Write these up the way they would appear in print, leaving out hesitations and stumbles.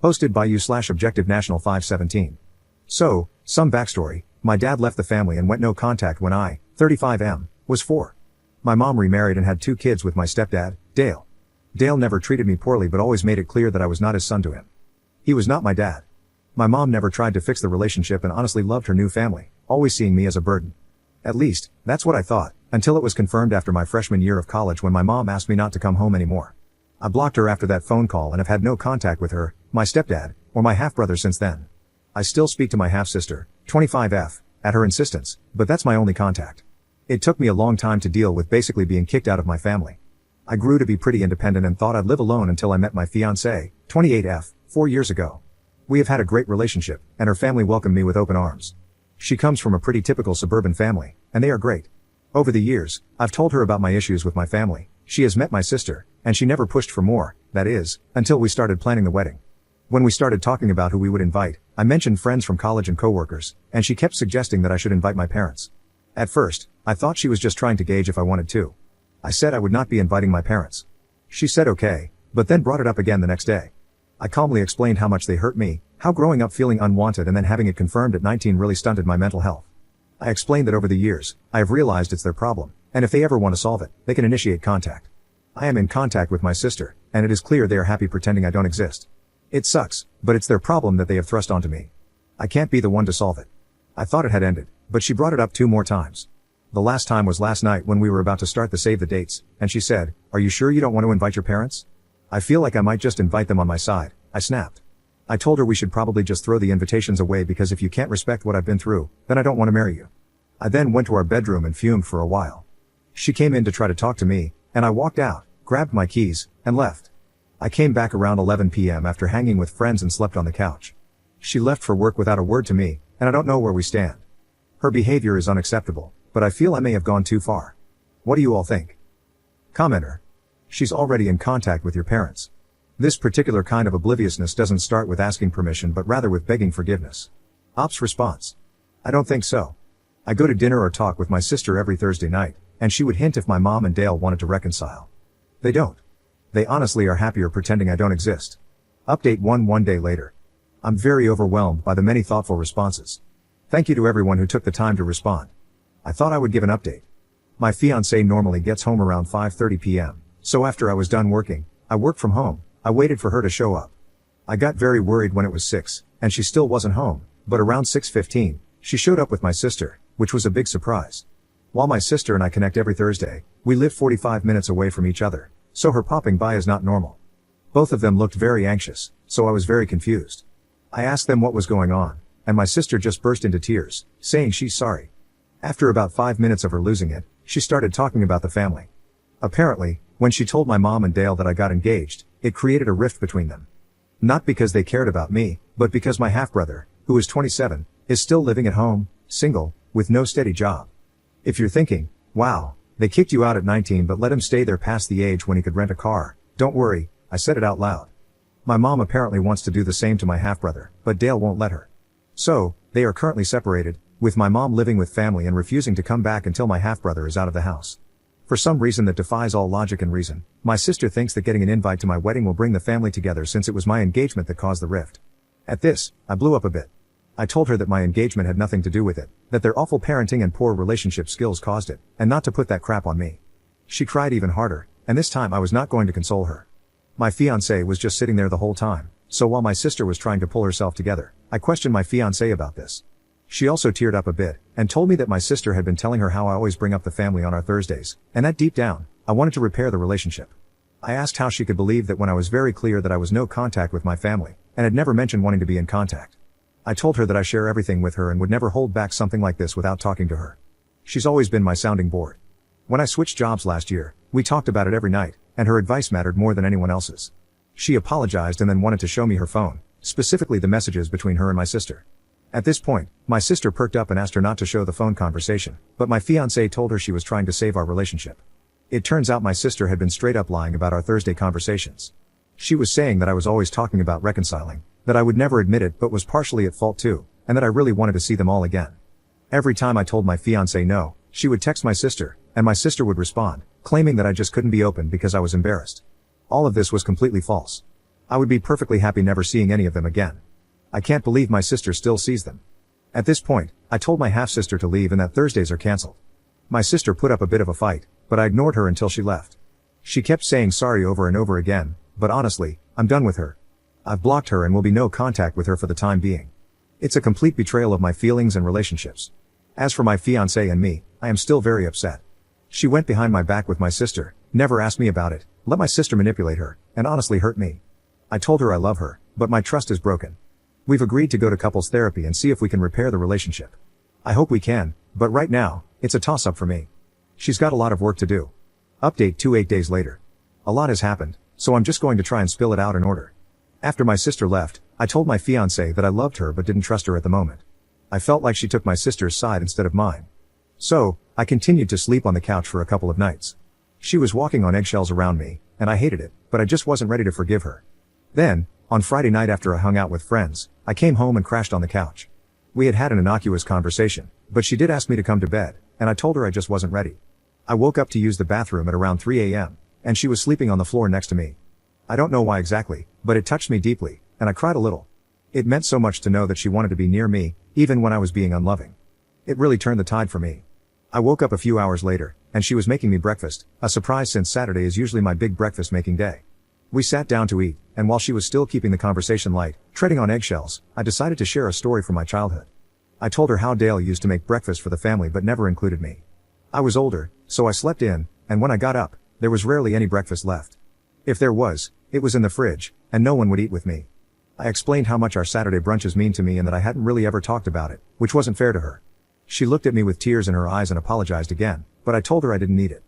Hosted by you/Objective National 517. So, some backstory: my dad left the family and went no contact when I, 35M, was 4. My mom remarried and had 2 kids with my stepdad, Dale. Dale never treated me poorly but always made it clear that I was not his son to him. He was not my dad. My mom never tried to fix the relationship and honestly loved her new family, always seeing me as a burden. At least, that's what I thought, until it was confirmed after my freshman year of college when my mom asked me not to come home anymore. I blocked her after that phone call and have had no contact with her, my stepdad, or my half-brother since then. I still speak to my half-sister, 25F, at her insistence, but that's my only contact. It took me a long time to deal with basically being kicked out of my family. I grew to be pretty independent and thought I'd live alone until I met my fiancé, 28F, 4 years ago. We have had a great relationship, and her family welcomed me with open arms. She comes from a pretty typical suburban family, and they are great. Over the years, I've told her about my issues with my family. She has met my sister, and she never pushed for more, that is, until we started planning the wedding. When we started talking about who we would invite, I mentioned friends from college and coworkers, and she kept suggesting that I should invite my parents. At first, I thought she was just trying to gauge if I wanted to. I said I would not be inviting my parents. She said okay, but then brought it up again the next day. I calmly explained how much they hurt me, how growing up feeling unwanted and then having it confirmed at 19 really stunted my mental health. I explained that over the years, I have realized it's their problem, and if they ever want to solve it, they can initiate contact. I am in contact with my sister, and it is clear they are happy pretending I don't exist. It sucks, but it's their problem that they have thrust onto me. I can't be the one to solve it. I thought it had ended, but she brought it up 2 more times. The last time was last night when we were about to start the save the dates, and she said, "Are you sure you don't want to invite your parents?" I feel like I might just invite them on my side, I snapped. I told her we should probably just throw the invitations away because if you can't respect what I've been through, then I don't want to marry you. I then went to our bedroom and fumed for a while. She came in to try to talk to me, and I walked out, grabbed my keys, and left. I came back around 11 p.m. after hanging with friends and slept on the couch. She left for work without a word to me, and I don't know where we stand. Her behavior is unacceptable, but I feel I may have gone too far. What do you all think? Commenter. She's already in contact with your parents. This particular kind of obliviousness doesn't start with asking permission but rather with begging forgiveness. Ops response. I don't think so. I go to dinner or talk with my sister every Thursday night, and she would hint if my mom and Dale wanted to reconcile. They don't. They honestly are happier pretending I don't exist. Update 1 day later. I'm very overwhelmed by the many thoughtful responses. Thank you to everyone who took the time to respond. I thought I would give an update. My fiancé normally gets home around 5:30 p.m., so after I was done working, I worked from home. I waited for her to show up. I got very worried when it was 6, and she still wasn't home, but around 6:15, she showed up with my sister, which was a big surprise. While my sister and I connect every Thursday, we live 45 minutes away from each other, so her popping by is not normal. Both of them looked very anxious, so I was very confused. I asked them what was going on, and my sister just burst into tears, saying she's sorry. After about 5 minutes of her losing it, she started talking about the family. Apparently, when she told my mom and Dale that I got engaged, it created a rift between them. Not because they cared about me, but because my half-brother, who is 27, is still living at home, single, with no steady job. If you're thinking, wow, they kicked you out at 19 but let him stay there past the age when he could rent a car, don't worry, I said it out loud. My mom apparently wants to do the same to my half-brother, but Dale won't let her. So, they are currently separated, with my mom living with family and refusing to come back until my half-brother is out of the house. For some reason that defies all logic and reason, my sister thinks that getting an invite to my wedding will bring the family together since it was my engagement that caused the rift. At this, I blew up a bit. I told her that my engagement had nothing to do with it, that their awful parenting and poor relationship skills caused it, and not to put that crap on me. She cried even harder, and this time I was not going to console her. My fiancé was just sitting there the whole time, so while my sister was trying to pull herself together, I questioned my fiancé about this. She also teared up a bit, and told me that my sister had been telling her how I always bring up the family on our Thursdays, and that deep down, I wanted to repair the relationship. I asked how she could believe that when I was very clear that I was no contact with my family, and had never mentioned wanting to be in contact. I told her that I share everything with her and would never hold back something like this without talking to her. She's always been my sounding board. When I switched jobs last year, we talked about it every night, and her advice mattered more than anyone else's. She apologized and then wanted to show me her phone, specifically the messages between her and my sister. At this point, my sister perked up and asked her not to show the phone conversation, but my fiancé told her she was trying to save our relationship. It turns out my sister had been straight up lying about our Thursday conversations. She was saying that I was always talking about reconciling, that I would never admit it but was partially at fault too, and that I really wanted to see them all again. Every time I told my fiancé no, she would text my sister, and my sister would respond, claiming that I just couldn't be open because I was embarrassed. All of this was completely false. I would be perfectly happy never seeing any of them again. I can't believe my sister still sees them. At this point, I told my half-sister to leave and that Thursdays are cancelled. My sister put up a bit of a fight, but I ignored her until she left. She kept saying sorry over and over again, but honestly, I'm done with her. I've blocked her and will be no contact with her for the time being. It's a complete betrayal of my feelings and relationships. As for my fiancé and me, I am still very upset. She went behind my back with my sister, never asked me about it, let my sister manipulate her, and honestly hurt me. I told her I love her, but my trust is broken. We've agreed to go to couples therapy and see if we can repair the relationship. I hope we can, but right now, it's a toss-up for me. She's got a lot of work to do. Update 28 days later. A lot has happened, so I'm just going to try and spill it out in order. After my sister left, I told my fiancé that I loved her but didn't trust her at the moment. I felt like she took my sister's side instead of mine. So, I continued to sleep on the couch for a couple of nights. She was walking on eggshells around me, and I hated it, but I just wasn't ready to forgive her. Then, on Friday night after I hung out with friends, I came home and crashed on the couch. We had had an innocuous conversation, but she did ask me to come to bed, and I told her I just wasn't ready. I woke up to use the bathroom at around 3 a.m., and she was sleeping on the floor next to me. I don't know why exactly, but it touched me deeply, and I cried a little. It meant so much to know that she wanted to be near me, even when I was being unloving. It really turned the tide for me. I woke up a few hours later, and she was making me breakfast, a surprise since Saturday is usually my big breakfast making day. We sat down to eat, and while she was still keeping the conversation light, treading on eggshells, I decided to share a story from my childhood. I told her how Dale used to make breakfast for the family but never included me. I was older, so I slept in, and when I got up, there was rarely any breakfast left. If there was, it was in the fridge, and no one would eat with me. I explained how much our Saturday brunches mean to me and that I hadn't really ever talked about it, which wasn't fair to her. She looked at me with tears in her eyes and apologized again, but I told her I didn't need it.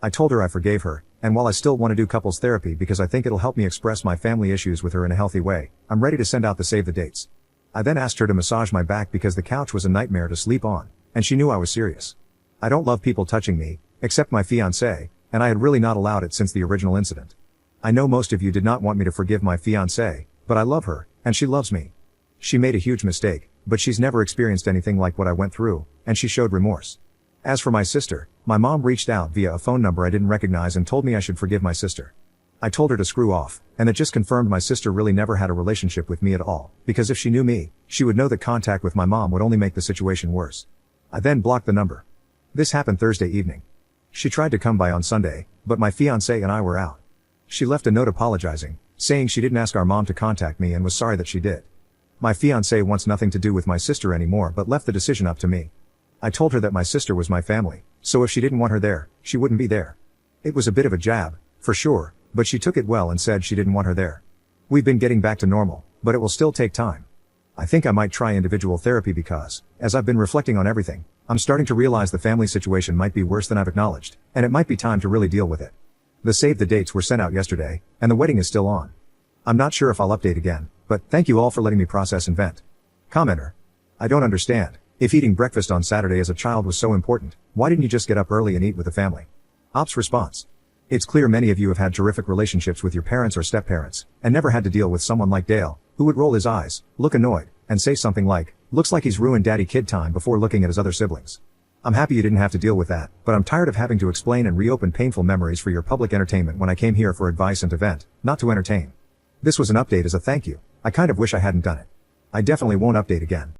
I told her I forgave her, and while I still want to do couples therapy because I think it'll help me express my family issues with her in a healthy way, I'm ready to send out the save the dates. I then asked her to massage my back because the couch was a nightmare to sleep on, and she knew I was serious. I don't love people touching me, except my fiancé, and I had really not allowed it since the original incident. I know most of you did not want me to forgive my fiancé, but I love her, and she loves me. She made a huge mistake, but she's never experienced anything like what I went through, and she showed remorse. As for my sister, my mom reached out via a phone number I didn't recognize and told me I should forgive my sister. I told her to screw off, and it just confirmed my sister really never had a relationship with me at all, because if she knew me, she would know that contact with my mom would only make the situation worse. I then blocked the number. This happened Thursday evening. She tried to come by on Sunday, but my fiancé and I were out. She left a note apologizing, saying she didn't ask our mom to contact me and was sorry that she did. My fiancé wants nothing to do with my sister anymore but left the decision up to me. I told her that my sister was my family, so if she didn't want her there, she wouldn't be there. It was a bit of a jab, for sure, but she took it well and said she didn't want her there. We've been getting back to normal, but it will still take time. I think I might try individual therapy because, as I've been reflecting on everything, I'm starting to realize the family situation might be worse than I've acknowledged, and it might be time to really deal with it. The save the dates were sent out yesterday, and the wedding is still on. I'm not sure if I'll update again, but thank you all for letting me process and vent. Commenter. I don't understand. If eating breakfast on Saturday as a child was so important, why didn't you just get up early and eat with the family? Ops response. It's clear many of you have had terrific relationships with your parents or step-parents, and never had to deal with someone like Dale, who would roll his eyes, look annoyed, and say something like, looks like he's ruined daddy-kid time before looking at his other siblings. I'm happy you didn't have to deal with that, but I'm tired of having to explain and reopen painful memories for your public entertainment when I came here for advice and to vent, not to entertain. This was an update as a thank you. I kind of wish I hadn't done it. I definitely won't update again.